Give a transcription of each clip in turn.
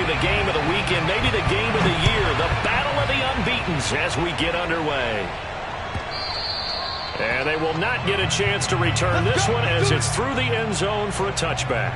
the game of the weekend, maybe the game of the year, the battle of the unbeatens as we get underway. And they will not get a chance to return this one as it's through the end zone for a touchback.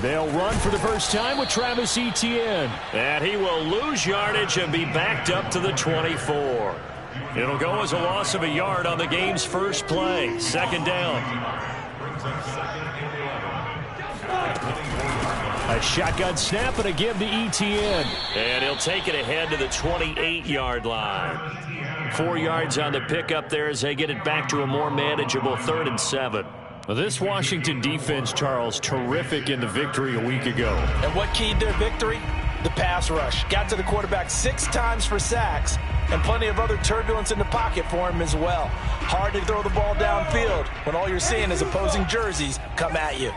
They'll run for the first time with Travis Etienne. And he will lose yardage and be backed up to the 24. It'll go as a loss of a yard on the game's first play. Second down. A shotgun snap and a give to Etienne. And he'll take it ahead to the 28-yard line. 4 yards on the pickup there as they get it back to a more manageable 3rd and 7. Well, this Washington defense, Charles, terrific in the victory a week ago. And what keyed their victory? The pass rush. Got to the quarterback 6 times for sacks, and plenty of other turbulence in the pocket for him as well. Hard to throw the ball downfield when all you're seeing is opposing jerseys come at you.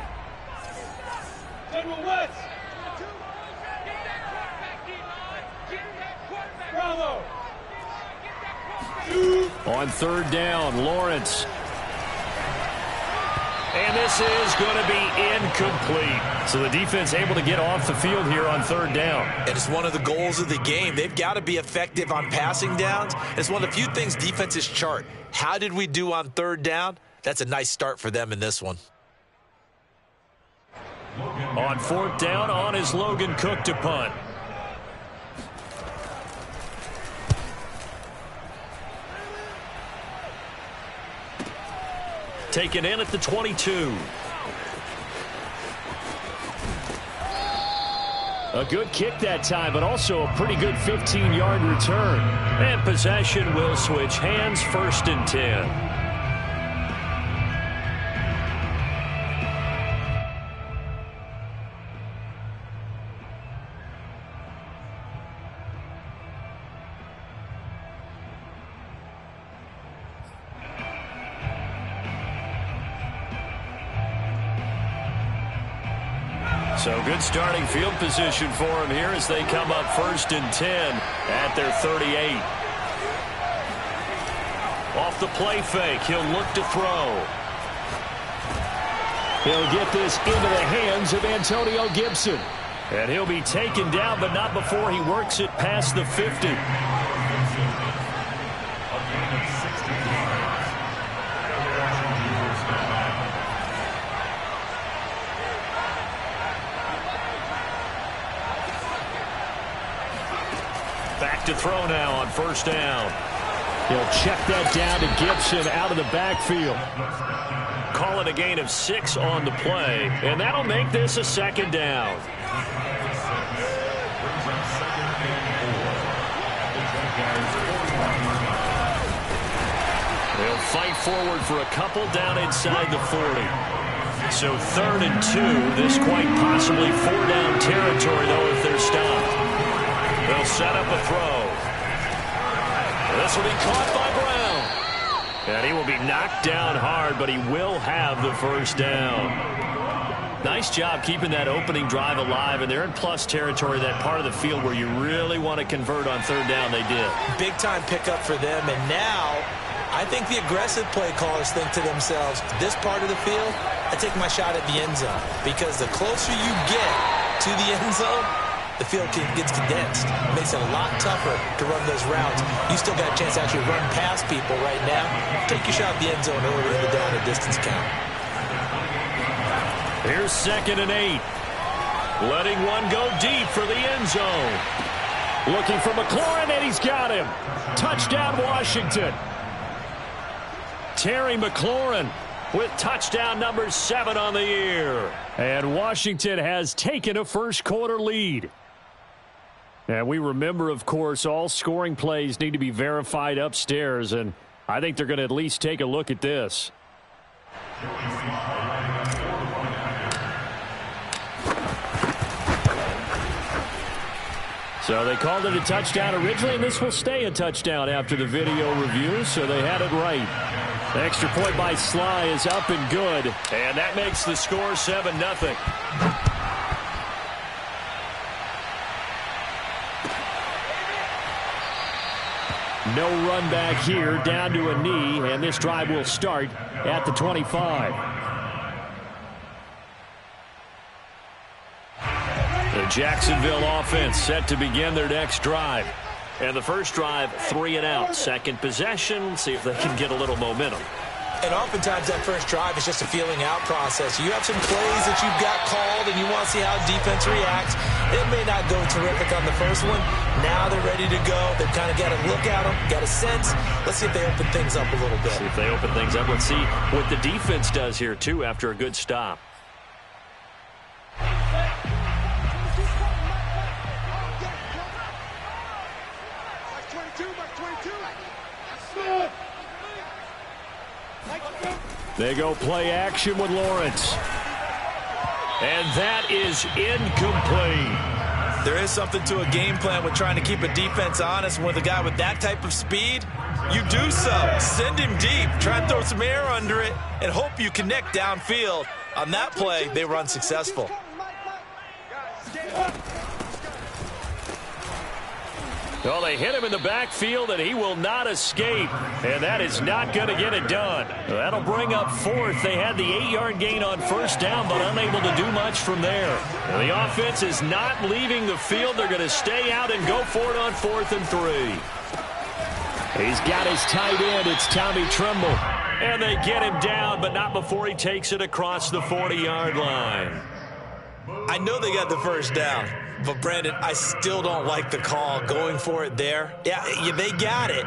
On 3rd down, Lawrence. And this is going to be incomplete. So the defense able to get off the field here on 3rd down. And it's one of the goals of the game. They've got to be effective on passing downs. It's one of the few things defenses chart. How did we do on 3rd down? That's a nice start for them in this one. On 4th down, on is Logan Cook to punt. Taken in at the 22. A good kick that time, but also a pretty good 15-yard return. And possession will switch hands, 1st and 10. So good starting field position for him here as they come up 1st and 10 at their 38. Off the play fake, he'll look to throw. He'll get this into the hands of Antonio Gibson. And he'll be taken down, but not before he works it past the 50. To throw now on 1st down. He'll check that down to Gibson out of the backfield. Call it a gain of 6 on the play, and that'll make this a 2nd down. They'll fight forward for a couple down inside the 40. So 3rd and 2, this quite possibly 4-down territory, though, if they're stopped. They'll set up a throw. This will be caught by Brown. And he will be knocked down hard, but he will have the 1st down. Nice job keeping that opening drive alive, and they're in plus territory, that part of the field where you really want to convert on 3rd down. They did. Big-time pickup for them, and now I think the aggressive play callers think to themselves, this part of the field, I take my shot at the end zone because the closer you get to the end zone, the field gets condensed. It makes it a lot tougher to run those routes. You still got a chance to actually run past people right now. Take your shot at the end zone early in the down and distance count. Here's 2nd and 8. Letting one go deep for the end zone. Looking for McLaurin, and he's got him. Touchdown, Washington. Terry McLaurin with touchdown number 7 on the year. And Washington has taken a first-quarter lead. And we remember, of course, all scoring plays need to be verified upstairs, and I think they're going to at least take a look at this. So they called it a touchdown originally, and this will stay a touchdown after the video review, so they had it right. The extra point by Sly is up and good, and that makes the score 7-0. No run back here, down to a knee, and this drive will start at the 25. The Jacksonville offense set to begin their next drive. And the first drive, 3 and out. Second possession, see if they can get a little momentum. And oftentimes that first drive is just a feeling out process. You have some plays that you've got called and you want to see how defense reacts. It may not go terrific on the first one. Now they're ready to go. They've kind of got to look at them, got a sense. Let's see if they open things up a little bit. See if they open things up. Let's see what the defense does here, too, after a good stop. They go play action with Lawrence. And that is incomplete. There is something to a game plan with trying to keep a defense honest. With a guy with that type of speed, you do so. Send him deep. Try and throw some air under it and hope you connect downfield. On that play, they were unsuccessful. Well, they hit him in the backfield, and he will not escape. And that is not going to get it done. That'll bring up 4th. They had the 8-yard gain on first down, but unable to do much from there. And the offense is not leaving the field. They're going to stay out and go for it on 4th and 3. He's got his tight end. It's Tommy Tremble. And they get him down, but not before he takes it across the 40-yard line. I know they got the first down, but Brandon, I still don't like the call going for it there. Yeah, they got it,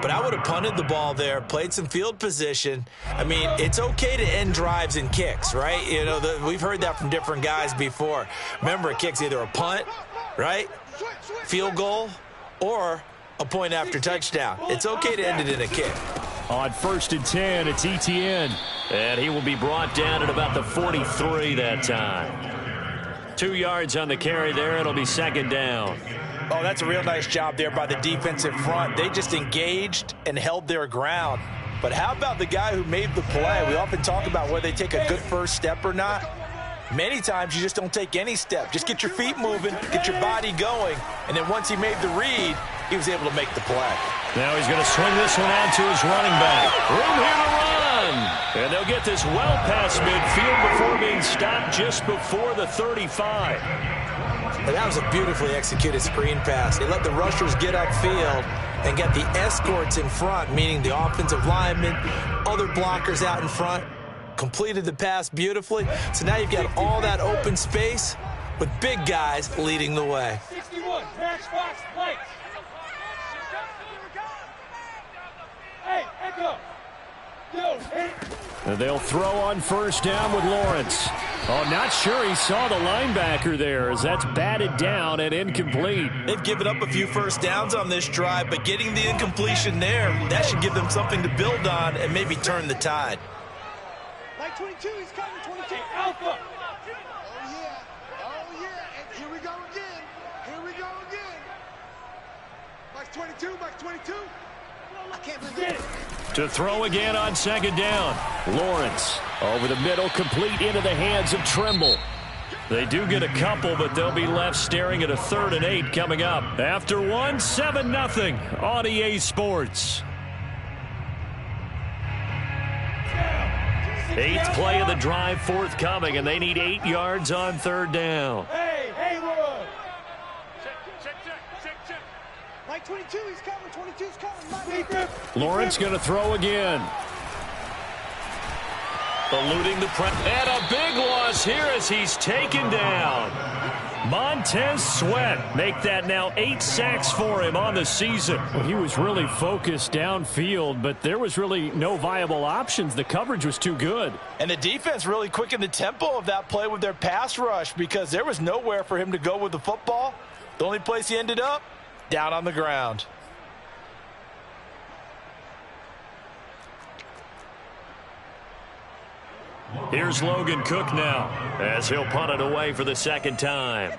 but I would have punted the ball there, played some field position. I mean, it's okay to end drives and kicks, right? You know, we've heard that from different guys before. Remember, a kick's either a punt, right, field goal, or a point after touchdown. It's okay to end it in a kick. On 1st and 10, it's Etienne, and he will be brought down at about the 43 that time. 2 yards on the carry there. It'll be 2nd down. Oh, that's a real nice job there by the defensive front. They just engaged and held their ground. But how about the guy who made the play? We often talk about whether they take a good first step or not. Many times you just don't take any step. Just get your feet moving, get your body going, and then once he made the read, he was able to make the play. Now he's going to swing this one out to his running back. Room here to run. And they'll get this well past midfield before being stopped just before the 35. And that was a beautifully executed screen pass. They let the rushers get upfield and get the escorts in front, meaning the offensive linemen, other blockers out in front, completed the pass beautifully. So now you've got all that open space with big guys leading the way. 61, match box, plate. Hey, Echo. They'll throw on first down with Lawrence. Oh, not sure he saw the linebacker there as that's batted down and incomplete. They've given up a few first downs on this drive, but getting the incompletion there, that should give them something to build on and maybe turn the tide. Like 22, he's coming, 22. Alpha. Oh, yeah. Oh, yeah. And here we go again. Here we go again. Like 22, like 22. I can't believe it. To throw again on 2nd down. Lawrence over the middle, complete into the hands of Tremble. They do get a couple, but they'll be left staring at a 3rd and 8 coming up. After 7-0 on EA Sports. Eighth play of the drive forthcoming, and they need 8 yards on third down. Hey, Haywood. Check. Like 22, he's coming. 22's coming. Lawrence going to throw again. Eluding the press. And a big loss here as he's taken down. Montez Sweat make that now 8 sacks for him on the season. Well, he was really focused downfield, but there was really no viable options. The coverage was too good. And the defense really quickened the tempo of that play with their pass rush because there was nowhere for him to go with the football. The only place he ended up, down on the ground. Here's Logan Cook now as he'll punt it away for the second time.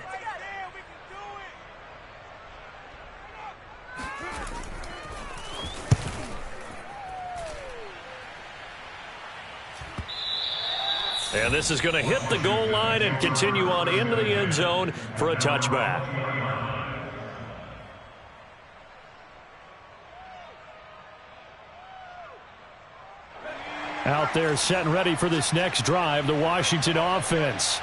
And this is going to hit the goal line and continue on into the end zone for a touchback. Out there set and ready for this next drive, the Washington offense.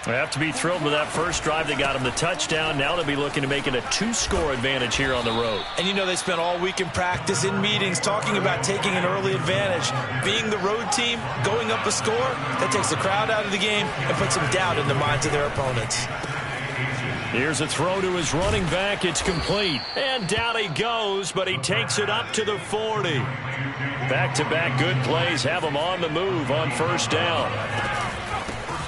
They have to be thrilled with that first drive. They got them the touchdown. Now they'll be looking to make it a 2-score advantage here on the road. And you know they spent all week in practice, in meetings, talking about taking an early advantage. Being the road team, going up a score, that takes the crowd out of the game and puts some doubt in the minds of their opponents. Here's a throw to his running back. It's complete. And down he goes, but he takes it up to the 40. Back-to-back good plays have him on the move on first down.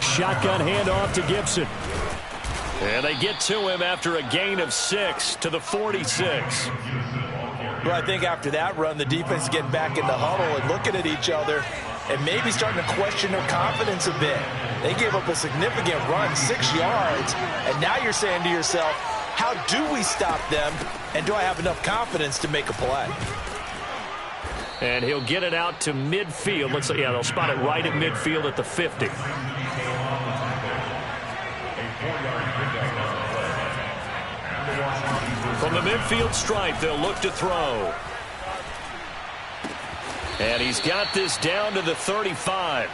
Shotgun handoff to Gibson. And they get to him after a gain of 6 to the 46. Well, I think after that run, the defense is getting back in the huddle and looking at each other and maybe starting to question their confidence a bit. They gave up a significant run, 6 yards, and now you're saying to yourself, how do we stop them, and do I have enough confidence to make a play? And he'll get it out to midfield. Looks like, yeah, they'll spot it right at midfield at the 50. From the midfield stripe, they'll look to throw. And he's got this down to the 35.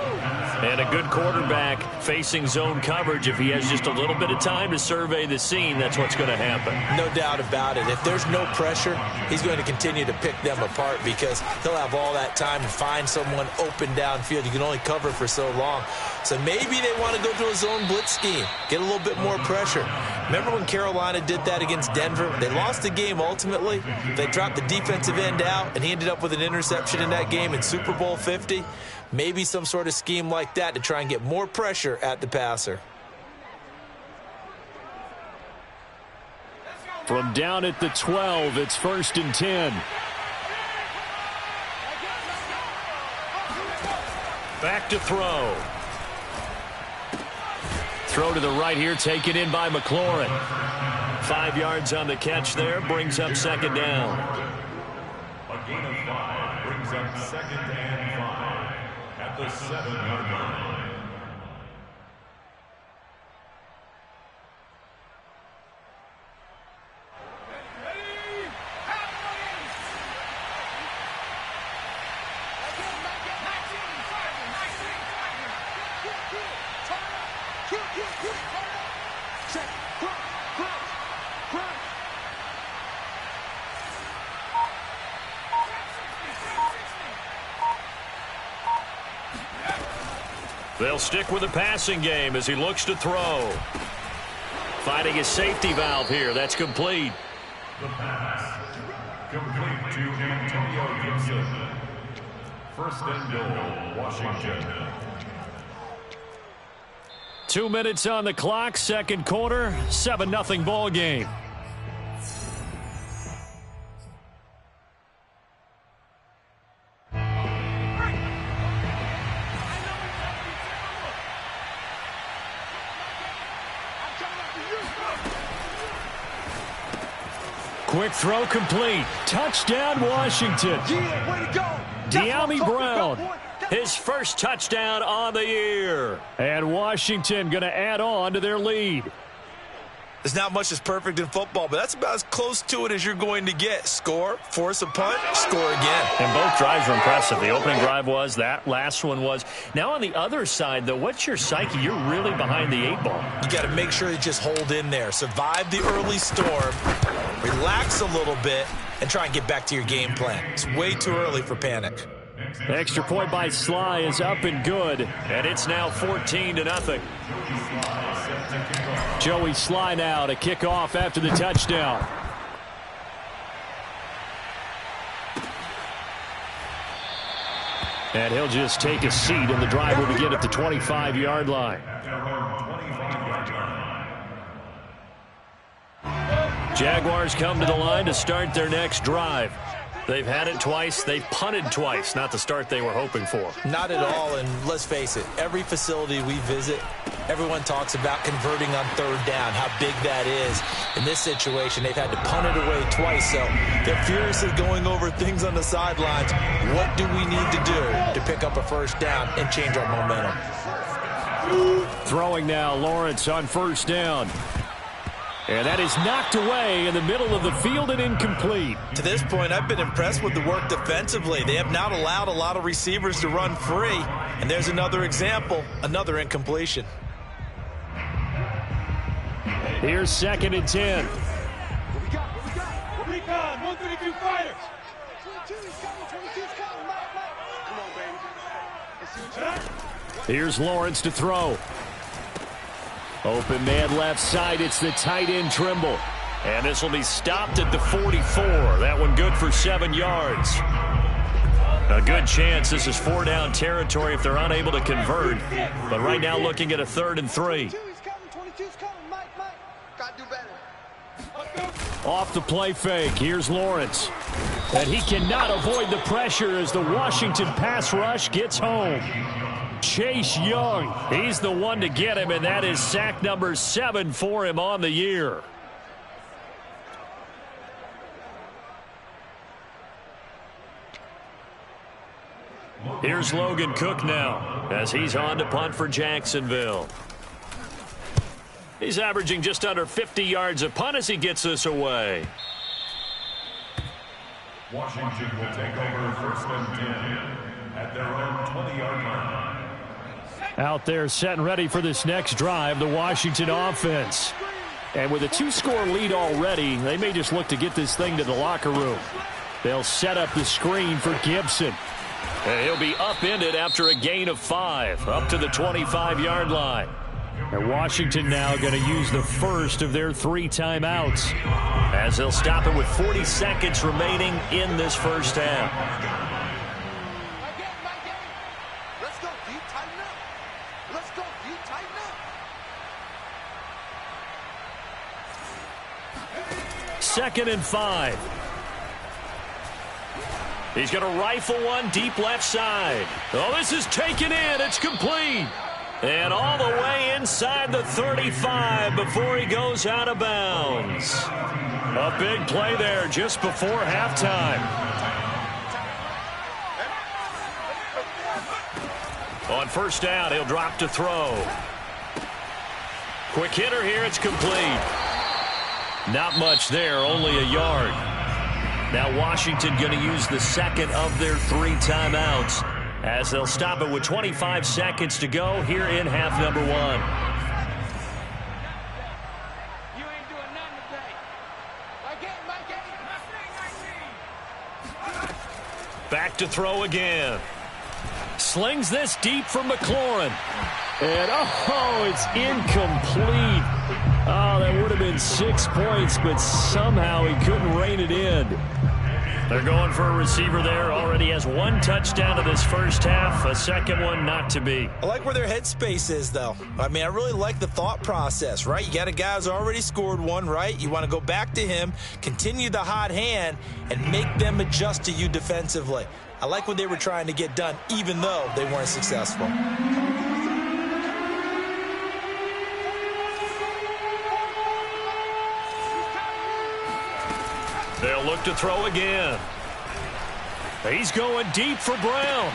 And a good quarterback facing zone coverage. If he has just a little bit of time to survey the scene, that's what's going to happen. No doubt about it. If there's no pressure, he's going to continue to pick them apart because he'll have all that time to find someone open downfield. You can only cover for so long. So maybe they want to go to a zone blitz scheme, get a little bit more pressure. Remember when Carolina did that against Denver? They lost the game ultimately. They dropped the defensive end out, and he ended up with an interception in that game in Super Bowl 50. Maybe some sort of scheme like that to try and get more pressure at the passer. From down at the 12, it's 1st and 10. Back to throw. Throw to the right here, taken in by McLaurin. 5 yards on the catch there, brings up second down. A gain of 5 brings up second and 5 at the 7-yard line. They'll stick with the passing game as he looks to throw. Finding his safety valve here. That's complete. The pass. Complete to Antonio Gibson. 1st and goal, Washington. 2 minutes on the clock, second quarter, 7-0 ball game. Quick throw complete. Touchdown, Washington. Yeah, way to go. De'Ami Brown. His first touchdown on the year. And Washington going to add on to their lead. There's not much that's perfect in football, but that's about as close to it as you're going to get. Score, force a punt, score again. And both drives were impressive. The opening drive was, that last one was. Now on the other side, though, what's your psyche? You're really behind the 8 ball. You got to make sure you just hold in there. Survive the early storm, relax a little bit, and try and get back to your game plan. It's way too early for panic. Extra point by Sly is up and good. And it's now 14-0. Joey Sly now to kick off after the touchdown. And he'll just take a seat, and the drive will begin at the 25-yard line. Jaguars come to the line to start their next drive. They've had it twice. They've punted twice. Not the start they were hoping for. Not at all, and let's face it, every facility we visit, everyone talks about converting on third down, how big that is. In this situation, they've had to punt it away twice, so they're furiously going over things on the sidelines. What do we need to do to pick up a first down and change our momentum? Throwing now, Lawrence on first down. And that is knocked away in the middle of the field and incomplete. To this point, I've been impressed with the work defensively. They have not allowed a lot of receivers to run free. And there's another example, another incompletion. Here's 2nd and 10. Recon, 132 fighters. 22's coming, 22's coming. Come on, baby. Let's see what you got. Here's Lawrence to throw. Open man left side. It's the tight end Trimble. And this will be stopped at the 44. That one good for 7 yards. A good chance this is 4-down territory if they're unable to convert. But right now looking at a 3rd and 3. 22's coming, Mike. Gotta do better. Off the play fake. Here's Lawrence. And he cannot avoid the pressure as the Washington pass rush gets home. Chase Young, he's the one to get him, and that is sack number 7 for him on the year. Here's Logan Cook now as he's on to punt for Jacksonville. He's averaging just under 50 yards a punt as he gets this away. Washington will take over 1st and 10 at their own 20-yard line. Out there set and ready for this next drive, the Washington offense. And with a 2-score lead already, they may just look to get this thing to the locker room. They'll set up the screen for Gibson. And he'll be upended after a gain of 5, up to the 25-yard line. And Washington now going to use the first of their 3 timeouts, as they'll stop it with 40 seconds remaining in this first half. Let's go, deep, tighten up. Let's go, deep, tighten up. 2nd and 5. He's going to rifle one deep left side. Oh, this is taken in. It's complete. And all the way inside the 35 before he goes out of bounds. A big play there just before halftime. On first down, he'll drop to throw. Quick hitter here. It's complete. Not much there, only a yard. Now Washington going to use the 2nd of their 3 timeouts as they'll stop it with 25 seconds to go here in half number 1. You ain't doing nothing today. My game. Back to throw again. Slings this deep from McLaurin. And, oh, it's incomplete. Oh, that would have been 6 points, but somehow he couldn't rein it in. They're going for a receiver there. Already has 1 touchdown in this first half. A second one not to be. I like where their headspace is, though. I mean, I really like the thought process, right? You got a guy who's already scored 1, right? You want to go back to him, continue the hot hand, and make them adjust to you defensively. I like what they were trying to get done, even though they weren't successful. They'll look to throw again. He's going deep for Brown.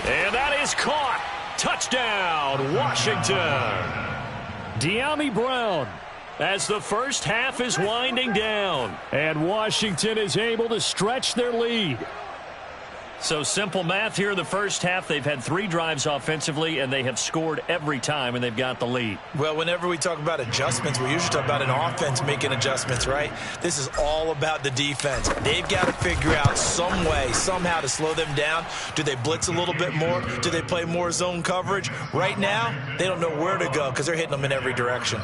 And that is caught. Touchdown, Washington. De'Ami Brown as the first half is winding down. And Washington is able to stretch their lead. So simple math here in the first half. They've had 3 drives offensively, and they have scored every time, and they've got the lead. Well, whenever we talk about adjustments, we usually talk about an offense making adjustments, right? This is all about the defense. They've got to figure out some way, somehow to slow them down. Do they blitz a little bit more? Do they play more zone coverage? Right now, they don't know where to go because they're hitting them in every direction.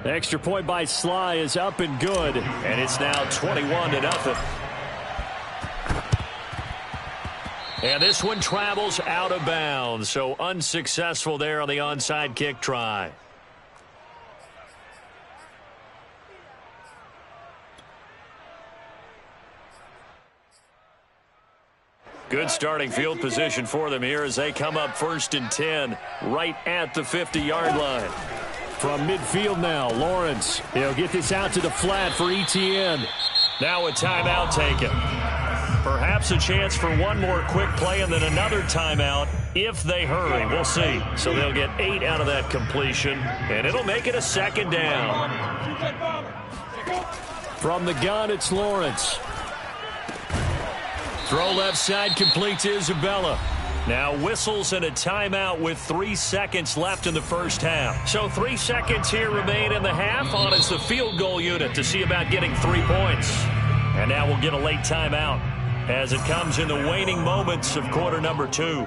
The extra point by Sly is up and good. And it's now 21-0. And this one travels out of bounds, so unsuccessful there on the onside kick try. Good starting field position for them here as they come up 1st and 10 right at the 50-yard line. From midfield now, Lawrence. He'll get this out to the flat for ETN. Now a timeout taken. Perhaps a chance for one more quick play and then another timeout if they hurry. We'll see. So they'll get 8 out of that completion, and it'll make it a 2nd down. From the gun, it's Lawrence. Throw left side complete to Isabella. Now whistles and a timeout with 3 seconds left in the first half. So 3 seconds here remain in the half on as the field goal unit to see about getting 3 points. And now we'll get a late timeout as it comes in the waning moments of quarter number 2.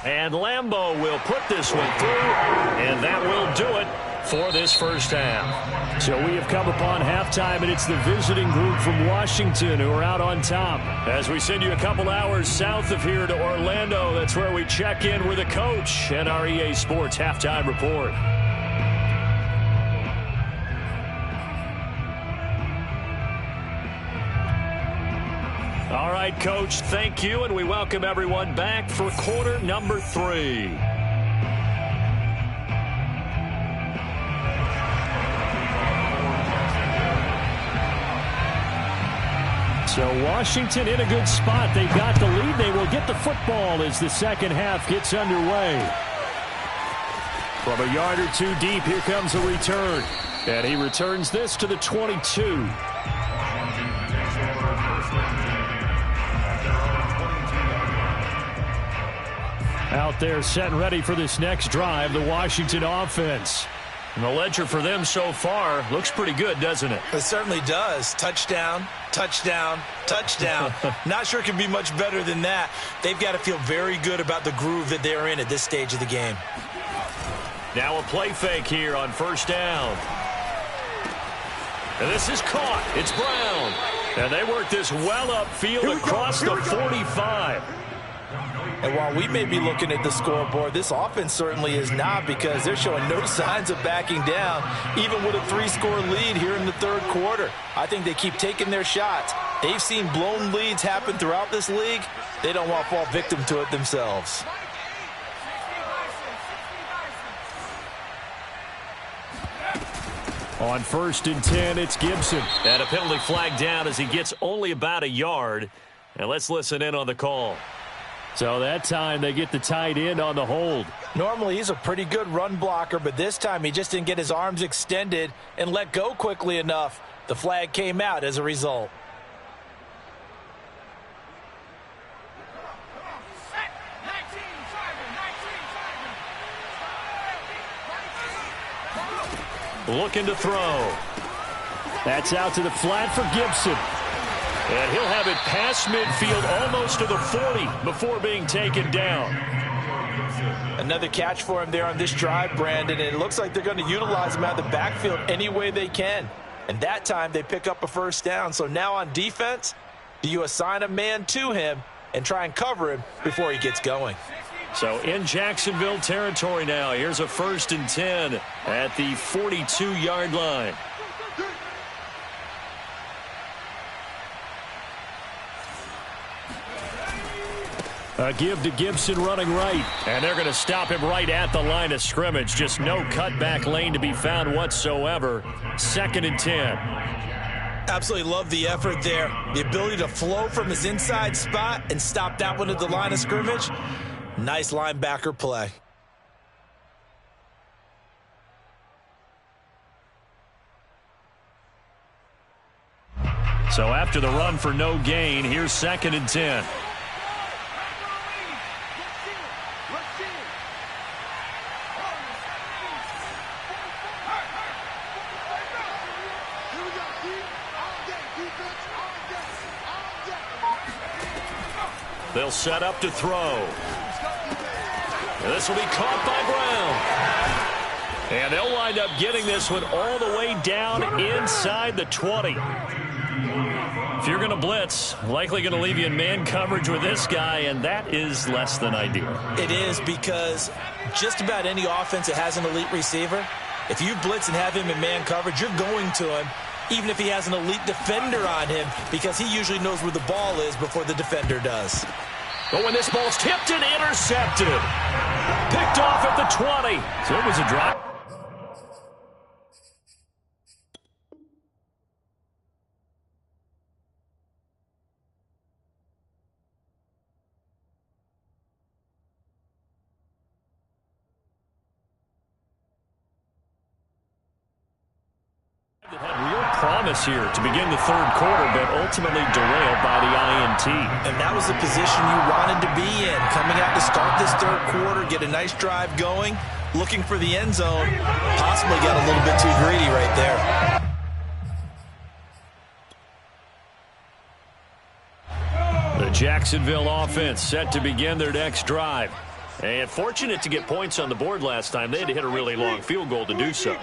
And Lambeau will put this one through, and that will do it for this first half. So we have come upon halftime, and it's the visiting group from Washington who are out on top. As we send you a couple hours south of here to Orlando, that's where we check in with the coach and our EA Sports Halftime Report. All right, Coach, thank you, and we welcome everyone back for quarter number 3. So Washington in a good spot. They've got the lead. They will get the football as the second half gets underway. From a yard or 2 deep, here comes a return. And he returns this to the 22. Out there set and ready for this next drive, the Washington offense. And the ledger for them so far looks pretty good, doesn't it? It certainly does. Touchdown, touchdown, touchdown. Not sure it can be much better than that. They've got to feel very good about the groove that they're in at this stage of the game. Now a play fake here on 1st down. And this is caught. It's Brown. And they work this well upfield across the 45. And while we may be looking at the scoreboard, this offense certainly is not, because they're showing no signs of backing down, even with a 3-score lead here in the 3rd quarter. I think they keep taking their shots. They've seen blown leads happen throughout this league. They don't want to fall victim to it themselves. On 1st and 10, it's Gibson. And a penalty flag down as he gets only about a yard. And let's listen in on the call. So that time they get the tight end on the hold. Normally he's a pretty good run blocker, but this time he just didn't get his arms extended and let go quickly enough. The flag came out as a result. Looking to throw. That's out to the flat for Gibson. And he'll have it past midfield almost to the 40 before being taken down. Another catch for him there on this drive, Brandon, and it looks like they're going to utilize him out of the backfield any way they can. And that time they pick up a 1st down. So now on defense, do you assign a man to him and try and cover him before he gets going? So in Jacksonville territory now, here's a 1st and 10 at the 42-yard line. A give to Gibson running right. And they're going to stop him right at the line of scrimmage. Just no cutback lane to be found whatsoever. 2nd and 10. Absolutely love the effort there. The ability to flow from his inside spot and stop that one at the line of scrimmage. Nice linebacker play. So after the run for no gain, here's 2nd and 10. They'll set up to throw. And this will be caught by Brown. And they'll wind up getting this one all the way down inside the 20. If you're going to blitz, likely going to leave you in man coverage with this guy, and that is less than ideal. It is, because just about any offense that has an elite receiver, if you blitz and have him in man coverage, you're going to him, even if he has an elite defender on him, because he usually knows where the ball is before the defender does. But when this ball's tipped and intercepted, picked off at the 20. So it was a drop. That had real promise here to begin the 3rd quarter, but ultimately derailed by the INT. And that was the position you wanted to be in. Coming out to start this 3rd quarter, get a nice drive going, looking for the end zone. Possibly got a little bit too greedy right there. The Jacksonville offense set to begin their next drive. And fortunate to get points on the board last time. They had to hit a really long field goal to do so.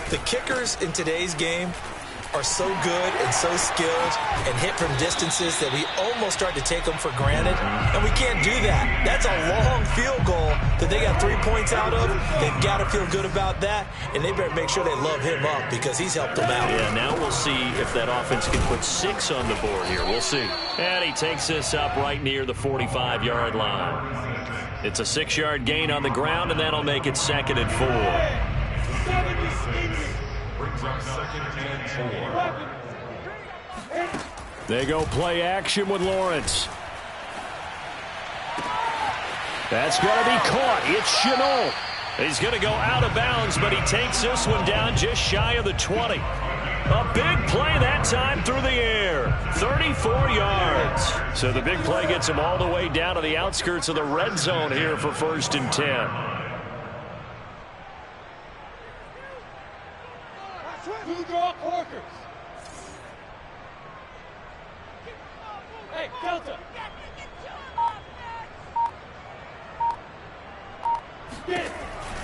The kickers in today's game are so good and so skilled and hit from distances that we almost start to take them for granted. And we can't do that. That's a long field goal that they got 3 points out of. They've got to feel good about that. And they better make sure they love him up because he's helped them out. Yeah, now we'll see if that offense can put 6 on the board here. We'll see. And he takes this up right near the 45-yard line. It's a 6-yard gain on the ground, and that'll make it 2nd and 4. Brings up 2nd and 4. They go play action with Lawrence. That's going to be caught. It's Chenault. He's going to go out of bounds, but he takes this one down just shy of the 20. A big play that time through the air. 34 yards. So the big play gets him all the way down to the outskirts of the red zone here for 1st and 10. Hey, Delta.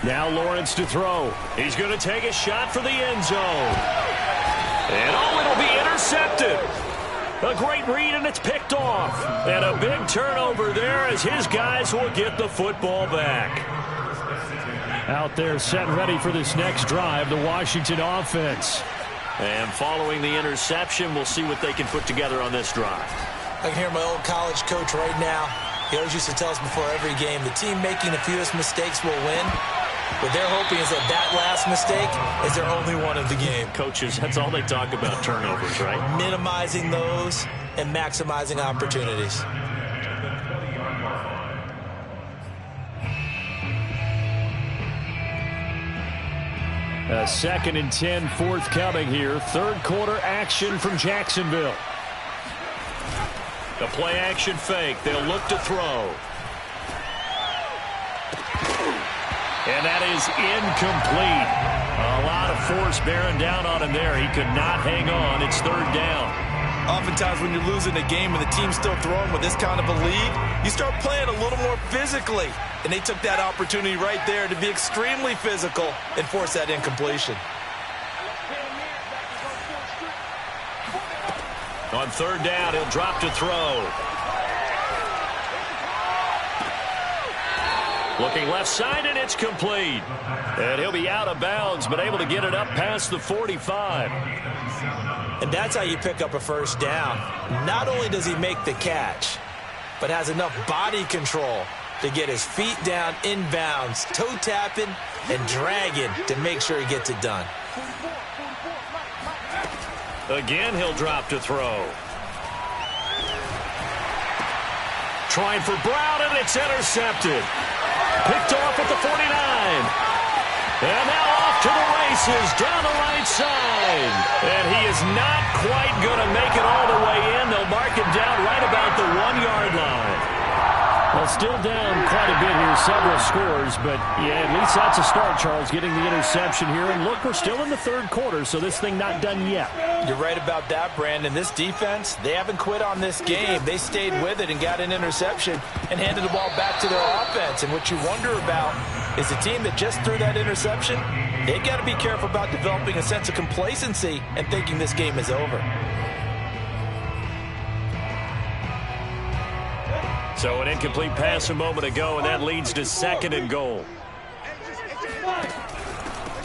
Now Lawrence to throw. He's going to take a shot for the end zone. And it'll be intercepted. A great read, and it's picked off. And a big turnover there as his guys will get the football back. Out there set and ready for this next drive, the Washington offense. And following the interception, we'll see what they can put together on this drive. I can hear my old college coach right now. He always used to tell us before every game, the team making the fewest mistakes will win. What they're hoping is that last mistake is their only one of the game. Coaches, that's all they talk about, turnovers, right? Minimizing those and maximizing opportunities. A 2nd and 10 forthcoming here. 3rd quarter action from Jacksonville. The play action fake. They'll look to throw. And that is incomplete. A lot of force bearing down on him there. He could not hang on. It's 3rd down. Oftentimes when you're losing a game and the team's still throwing with this kind of a lead, you start playing a little more physically. And they took that opportunity right there to be extremely physical and force that incompletion. On 3rd down, he'll drop to throw. Looking left side, and it's complete. And he'll be out of bounds, but able to get it up past the 45. And that's how you pick up a 1st down. Not only does he make the catch, but has enough body control to get his feet down inbounds, toe tapping and dragging to make sure he gets it done. Again, he'll drop to throw. Trying for Brown, and it's intercepted. Picked off at the 49. And now off to the races down the right side. And he is not quite going to make it all the way in. They'll mark him down right about the 1-yard line. Well, still down quite a bit here, several scores, but yeah, at least that's a start, Charles, getting the interception here. And look, we're still in the third quarter, so this thing not done yet. You're right about that, Brandon. This defense, they haven't quit on this game. They stayed with it and got an interception and handed the ball back to their offense. And what you wonder about is a team that just threw that interception, they got to be careful about developing a sense of complacency and thinking this game is over. So an incomplete pass a moment ago, and that leads to 2nd and goal.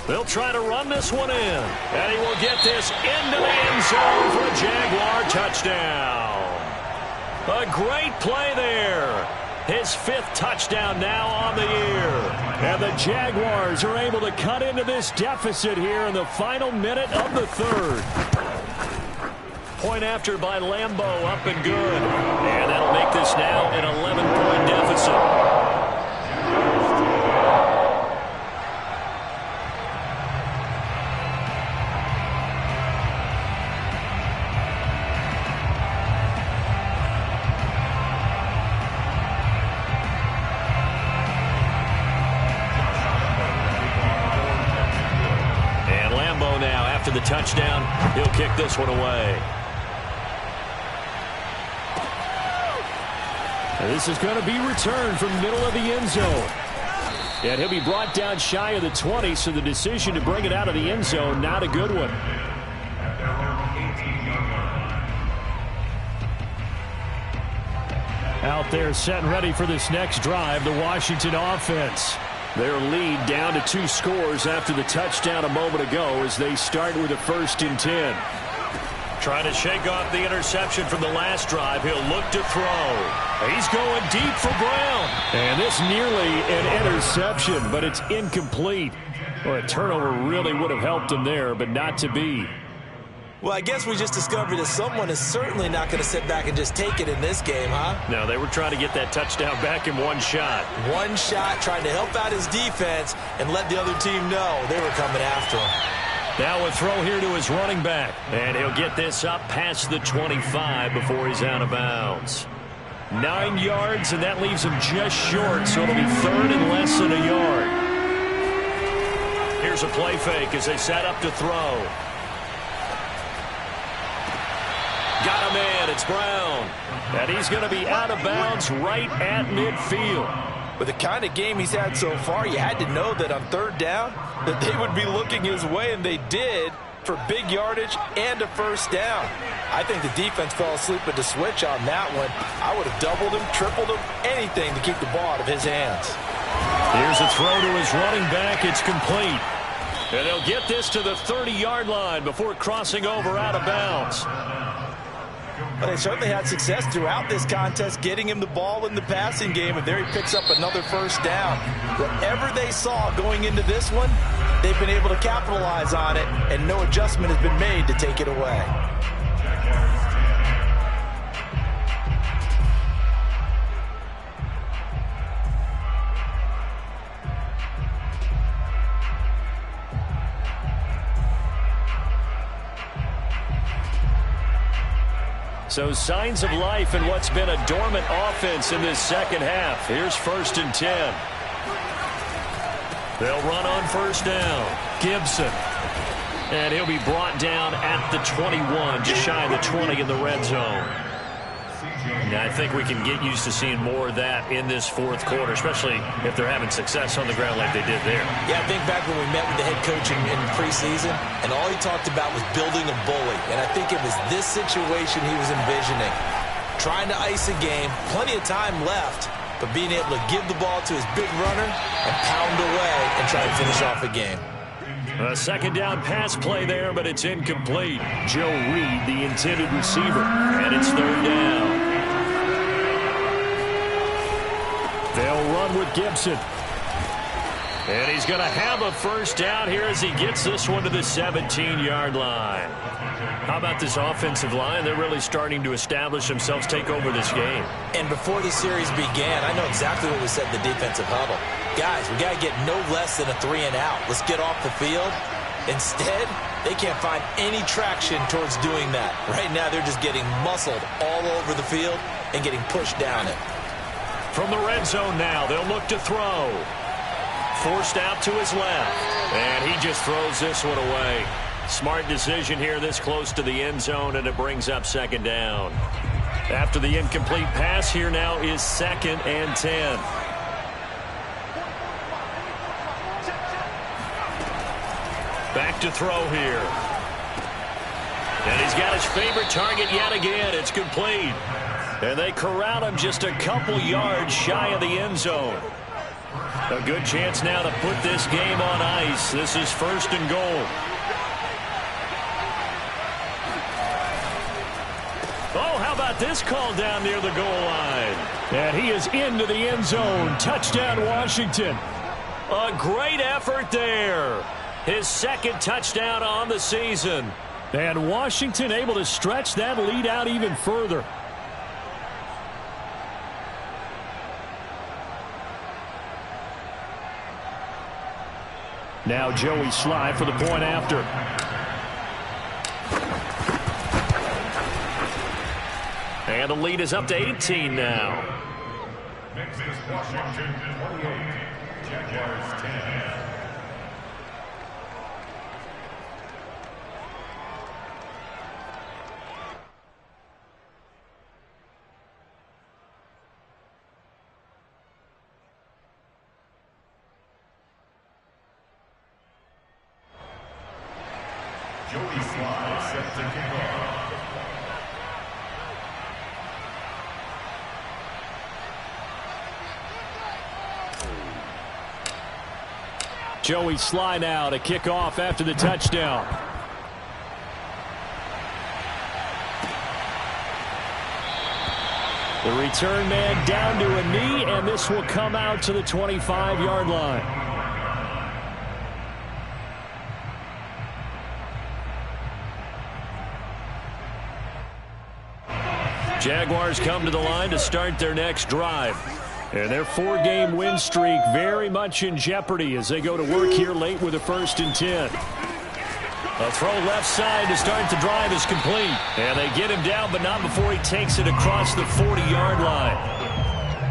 They'll try to run this one in, and he will get this into the end zone for a Jaguar touchdown. A great play there. His 5th touchdown now on the year. And the Jaguars are able to cut into this deficit here in the final minute of the 3rd. Point after by Lambeau, up and good. And that'll make this now an 11-point deficit. And Lambeau now, after the touchdown, he'll kick this one away. This is going to be returned from the middle of the end zone. And he'll be brought down shy of the 20, so the decision to bring it out of the end zone, not a good one. Out there set and ready for this next drive, the Washington offense. Their lead down to 2 scores after the touchdown a moment ago as they start with a 1st and 10. Trying to shake off the interception from the last drive. He'll look to throw. He's going deep for Brown. And this nearly an interception, but it's incomplete. Well, a turnover really would have helped him there, but not to be. Well, I guess we just discovered that someone is certainly not going to sit back and just take it in this game, huh? No, they were trying to get that touchdown back in one shot. One shot, trying to help out his defense and let the other team know they were coming after him. Now a throw here to his running back. And he'll get this up past the 25 before he's out of bounds. 9 yards, and that leaves him just short, so it'll be 3rd and less than a yard. Here's a play fake as they set up to throw. Got a man, it's Brown. And he's going to be out of bounds right at midfield. With the kind of game he's had so far, you had to know that on 3rd down that they would be looking his way, and they did, for big yardage and a 1st down. I think the defense fell asleep with the switch on that one. I would have doubled him, tripled him, anything to keep the ball out of his hands. Here's a throw to his running back. It's complete. And they'll get this to the 30-yard line before crossing over out of bounds. But they certainly had success throughout this contest, getting him the ball in the passing game, and there he picks up another 1st down. Whatever they saw going into this one, they've been able to capitalize on it, and no adjustment has been made to take it away. So signs of life in what's been a dormant offense in this 2nd half. Here's 1st and 10. They'll run on 1st down. Gibson. And he'll be brought down at the 21, just shy of the 20 in the red zone. Now, I think we can get used to seeing more of that in this 4th quarter, especially if they're having success on the ground like they did there. Yeah, I think back when we met with the head coach in preseason, and all he talked about was building a bully. And I think it was this situation he was envisioning. Trying to ice a game, plenty of time left, but being able to give the ball to his big runner and pound away and try to finish off a game. A 2nd down pass play there, but it's incomplete. Joe Reed, the intended receiver, and it's 3rd down. They'll run with Gibson. And he's going to have a first down here as he gets this one to the 17-yard line. How about this offensive line? They're really starting to establish themselves, take over this game. And before the series began, I know exactly what we said in the defensive huddle. Guys, we got to get no less than a 3-and-out. Let's get off the field. Instead, they can't find any traction towards doing that. Right now, they're just getting muscled all over the field and getting pushed down it. From the red zone now, they'll look to throw. Forced out to his left. And he just throws this one away. Smart decision here this close to the end zone, and it brings up second down. After the incomplete pass, here now is 2nd and 10. Back to throw here. And he's got his favorite target yet again. It's complete. And they corral him just a couple yards shy of the end zone. A good chance now to put this game on ice. This is 1st and goal. Oh, how about this call down near the goal line? And he is into the end zone. Touchdown, Washington. A great effort there. His 2nd touchdown on the season. And Washington able to stretch that lead out even further. Now Joey Sly for the point after. And the lead is up to 18 now. Next is Washington 28, Jaguars 10. Joey Sly set to kick off. Joey Sly now to kick off after the touchdown. The return man down to a knee, and this will come out to the 25-yard line. Jaguars come to the line to start their next drive. And their 4-game win streak very much in jeopardy as they go to work here late with a 1st and 10. A throw left side to start the drive is complete. And they get him down, but not before he takes it across the 40-yard line.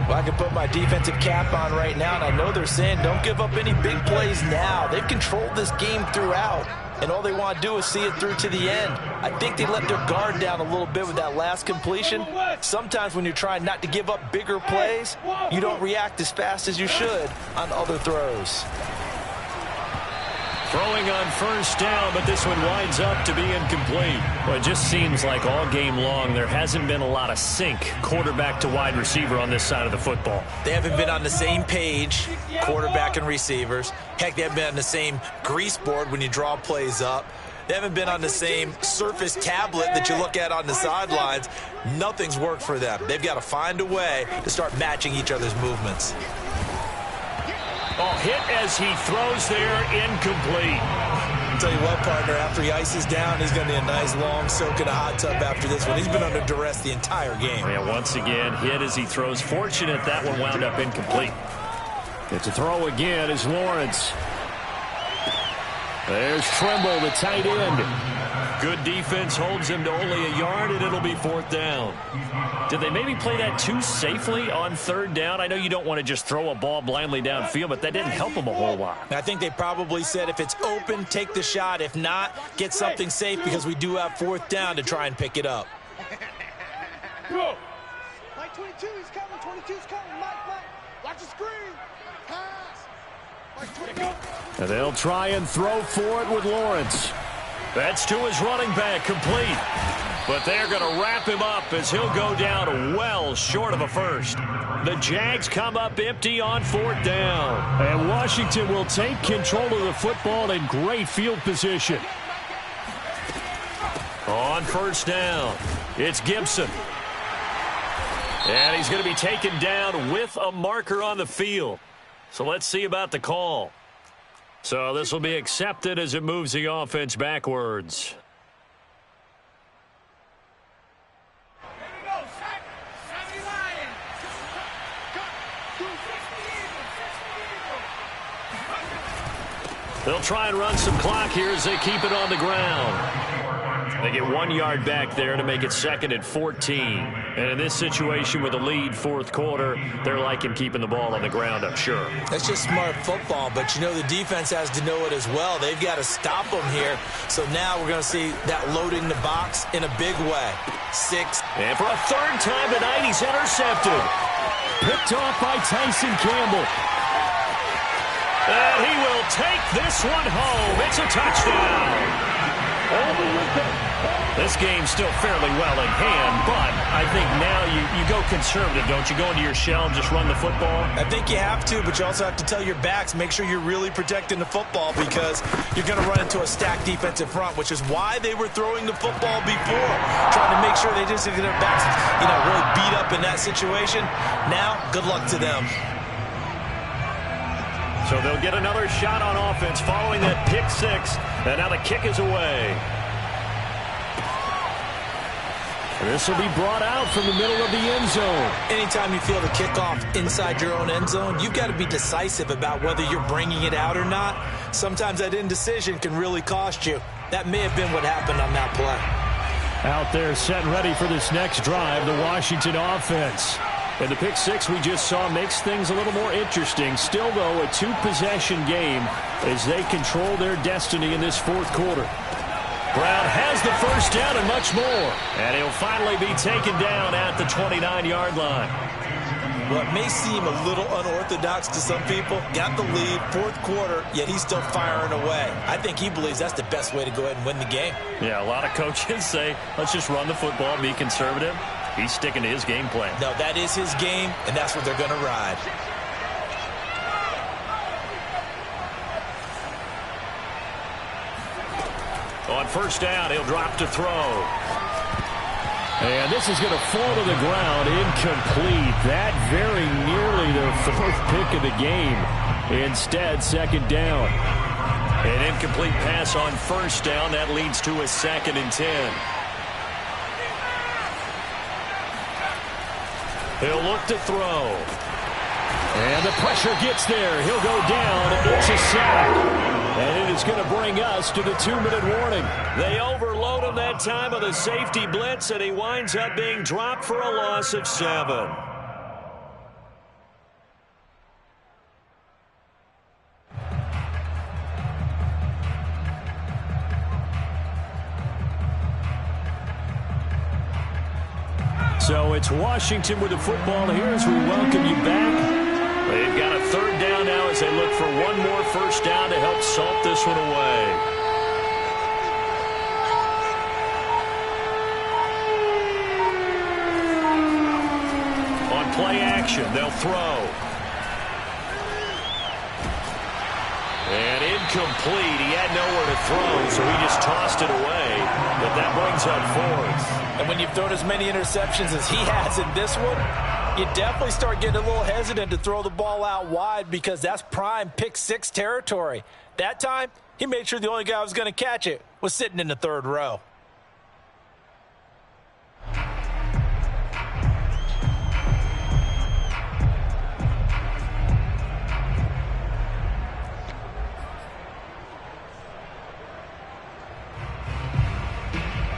Well, I can put my defensive cap on right now, and I know they're saying don't give up any big plays now. They've controlled this game throughout, and all they want to do is see it through to the end. I think they let their guard down a little bit with that last completion. Sometimes when you're trying not to give up bigger plays, you don't react as fast as you should on other throws. Throwing on 1st down, but this one winds up to be incomplete. Well, it just seems like all game long there hasn't been a lot of sync quarterback to wide receiver on this side of the football. They haven't been on the same page, quarterback and receivers. Heck, they haven't been on the same grease board when you draw plays up. They haven't been on the same Surface tablet that you look at on the sidelines. Nothing's worked for them. They've got to find a way to start matching each other's movements. Oh, hit as he throws there, incomplete. I'll tell you what, partner, after he ices down, he's going to be a nice long soak in a hot tub after this one. He's been under duress the entire game. Yeah, once again, hit as he throws. Fortunate that one wound up incomplete. It's a throw again as Lawrence. There's Trimble, the tight end. Good defense holds him to only a yard, and it'll be 4th down. Did they maybe play that too safely on 3rd down? I know you don't want to just throw a ball blindly downfield, but that didn't help them a whole lot. I think they probably said if it's open, take the shot. If not, get something safe because we do have 4th down to try and pick it up. Mike 22, he's coming. 22's coming. Mike. Watch the screen. Pass. Mike 22. And they'll try and throw for it with Lawrence. That's to his running back, complete. But they're going to wrap him up as he'll go down well short of a first. The Jags come up empty on 4th down. And Washington will take control of the football in great field position. On 1st down, it's Gibson. And he's going to be taken down with a marker on the field. So let's see about the call. So this will be accepted as it moves the offense backwards. They'll try and run some clock here as they keep it on the ground. They get 1 yard back there to make it 2nd and 14. And in this situation with a lead fourth quarter, they're liking keeping the ball on the ground, I'm sure. That's just smart football, but you know the defense has to know it as well. They've got to stop them here. So now we're going to see that loading the box in a big way. 6. And for a third time tonight, he's intercepted. Picked off by Tyson Campbell. And he will take this one home. It's a touchdown. This game's still fairly well in hand, but I think now you go conservative, don't you? Go into your shell and just run the football? I think you have to, but you also have to tell your backs, make sure you're really protecting the football because you're going to run into a stacked defensive front, which is why they were throwing the football before, trying to make sure they just get their backs, really beat up in that situation. Now, good luck to them. So they'll get another shot on offense following that pick six, and now the kick is away. This will be brought out from the middle of the end zone. Anytime you feel the kickoff inside your own end zone, you've got to be decisive about whether you're bringing it out or not. Sometimes that indecision can really cost you. That may have been what happened on that play. Out there set and ready for this next drive, the Washington offense. And the pick six we just saw makes things a little more interesting. Still, though, a two-possession game as they control their destiny in this fourth quarter. Brown has the first down and much more. And he'll finally be taken down at the 29-yard line. Well, it may seem a little unorthodox to some people. Got the lead, fourth quarter, yet he's still firing away. I think he believes that's the best way to go ahead and win the game. Yeah, a lot of coaches say, let's just run the football, be conservative. He's sticking to his game plan. No, that is his game, and that's what they're going to ride. On first down, he'll drop to throw. And this is going to fall to the ground, incomplete. That very nearly the fourth pick of the game. Instead, second down. An incomplete pass on first down. That leads to a 2nd and 10. He'll look to throw. And the pressure gets there. He'll go down. It's a sack. And it is going to bring us to the 2-minute warning. They overload him that time of the safety blitz, and he winds up being dropped for a loss of 7. So it's Washington with the football here as we welcome you back. They've got a third down now as they look for one more first down to help salt this one away. On play action, they'll throw. And incomplete. He had nowhere to throw, so he just tossed it away. But that brings up 4th. And when you've thrown as many interceptions as he has in this one, you definitely start getting a little hesitant to throw the ball out wide because that's prime pick six territory. That time, he made sure the only guy who was going to catch it was sitting in the third row.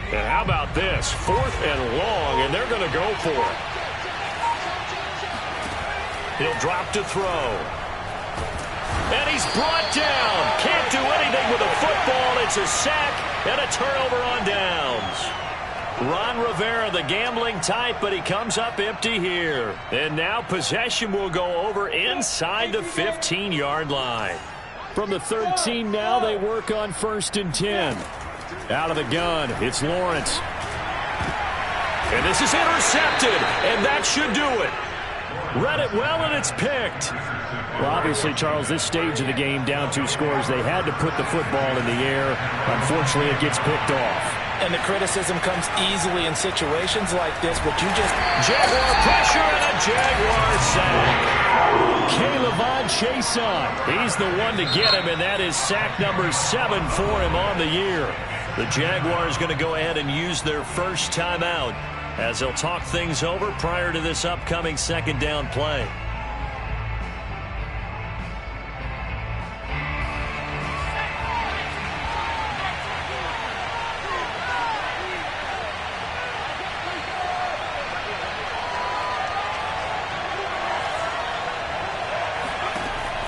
And how about this? 4th and long, and they're going to go for it. He'll drop to throw. And he's brought down. Can't do anything with a football. It's a sack and a turnover on downs. Ron Rivera, the gambling type, but he comes up empty here. And now possession will go over inside the 15-yard line. From the 13 now, they work on 1st and 10. Out of the gun, it's Lawrence. And this is intercepted, and that should do it. Read it well, and it's picked. Well, obviously, Charles, this stage of the game, down 2 scores, they had to put the football in the air. Unfortunately, it gets picked off. And the criticism comes easily in situations like this, but you just... Jaguar pressure and a Jaguar sack. Caleb Chason. He's the one to get him, and that is sack number 7 for him on the year. The Jaguars going to go ahead and use their first timeout as they'll talk things over prior to this upcoming second down play.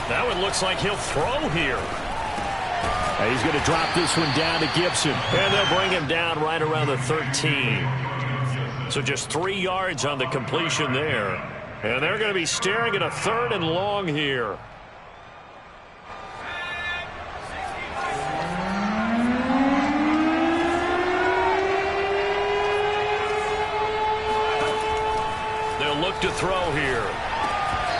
Now it looks like he'll throw here. And he's going to drop this one down to Gibson. And they'll bring him down right around the 13. So just 3 yards on the completion there. And they're going to be staring at a 3rd and long here. They'll look to throw here.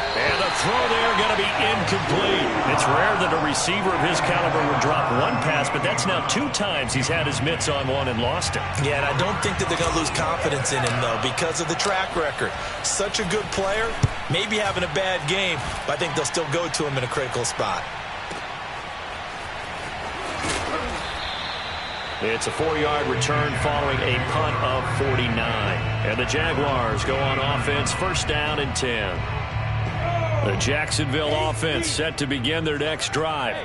And the throw there going to be incomplete. It's rare that a receiver of his caliber would drop one pass, but that's now 2 times he's had his mitts on one and lost it. Yeah, and I don't think that they're going to lose confidence in him, though, because of the track record. Such a good player, maybe having a bad game, but I think they'll still go to him in a critical spot. It's a 4-yard return following a punt of 49. And the Jaguars go on offense, first down and 10. The Jacksonville offense set to begin their next drive.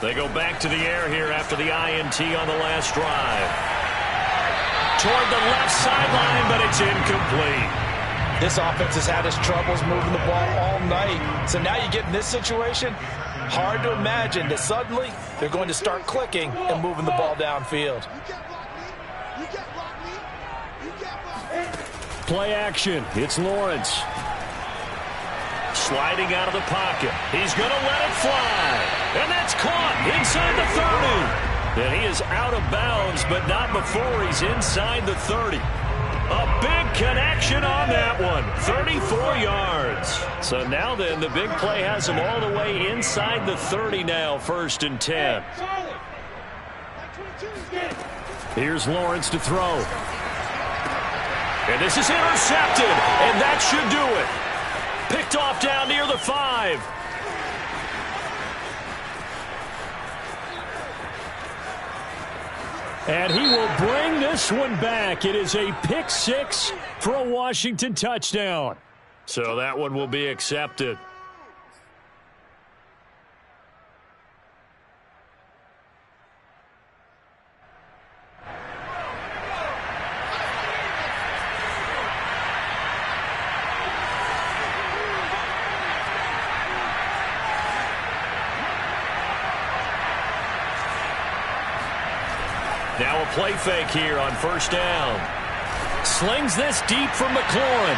They go back to the air here after the INT on the last drive. Toward the left sideline, but it's incomplete. This offense has had its troubles moving the ball all night. So now you get in this situation, hard to imagine that suddenly they're going to start clicking and moving the ball downfield. Play action. It's Lawrence. Sliding out of the pocket. He's going to let it fly. And that's caught inside the 30. And he is out of bounds, but not before he's inside the 30. A big connection on that one. 34 yards. So now then, the big play has him all the way inside the 30 now, 1st and 10. Here's Lawrence to throw. And this is intercepted, and that should do it. Picked off down near the 5. And he will bring this one back. It is a pick 6 for a Washington touchdown. So that one will be accepted. Now a play fake here on first down. Slings this deep from McLaurin.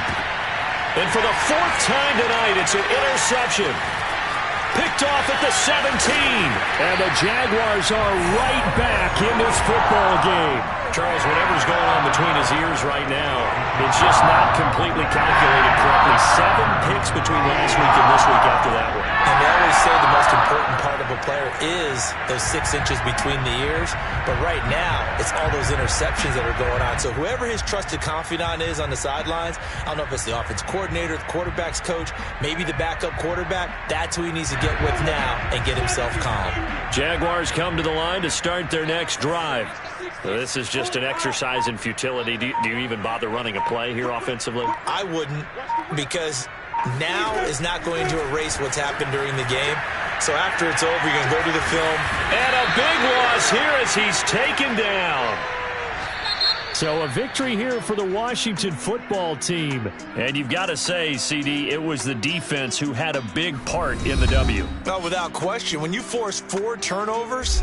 And for the 4th time tonight, it's an interception. Picked off at the 17. And the Jaguars are right back in this football game. Charles, whatever's going on between his ears right now, it's just not completely calculated correctly. 7 picks between last week and this week after that one. And they always say the most important part of a player is those 6 inches between the ears. But right now, it's all those interceptions that are going on. So whoever his trusted confidant is on the sidelines, I don't know if it's the offense coordinator, the quarterback's coach, maybe the backup quarterback, that's who he needs to get with now and get himself calm. Jaguars come to the line to start their next drive. This is just an exercise in futility. Do you even bother running a play here offensively? I wouldn't, because now is not going to erase what's happened during the game. So after it's over, you're going to go to the film. And a big loss here as he's taken down. So a victory here for the Washington football team. And you've got to say, CD, it was the defense who had a big part in the W. Oh, without question. When you force 4 turnovers,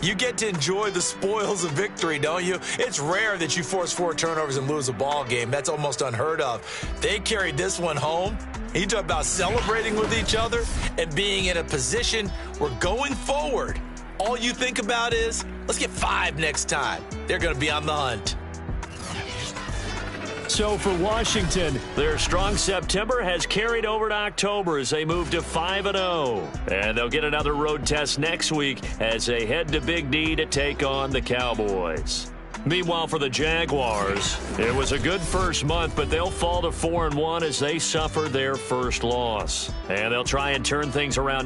you get to enjoy the spoils of victory, don't you? It's rare that you force 4 turnovers and lose a ball game. That's almost unheard of. They carried this one home. You talk about celebrating with each other and being in a position where going forward, all you think about is, let's get 5 next time. They're going to be on the hunt. So for Washington, their strong September has carried over to October as they move to 5-0. And they'll get another road test next week as they head to Big D to take on the Cowboys. Meanwhile, for the Jaguars, it was a good first month, but they'll fall to 4-1 as they suffer their first loss. And they'll try and turn things around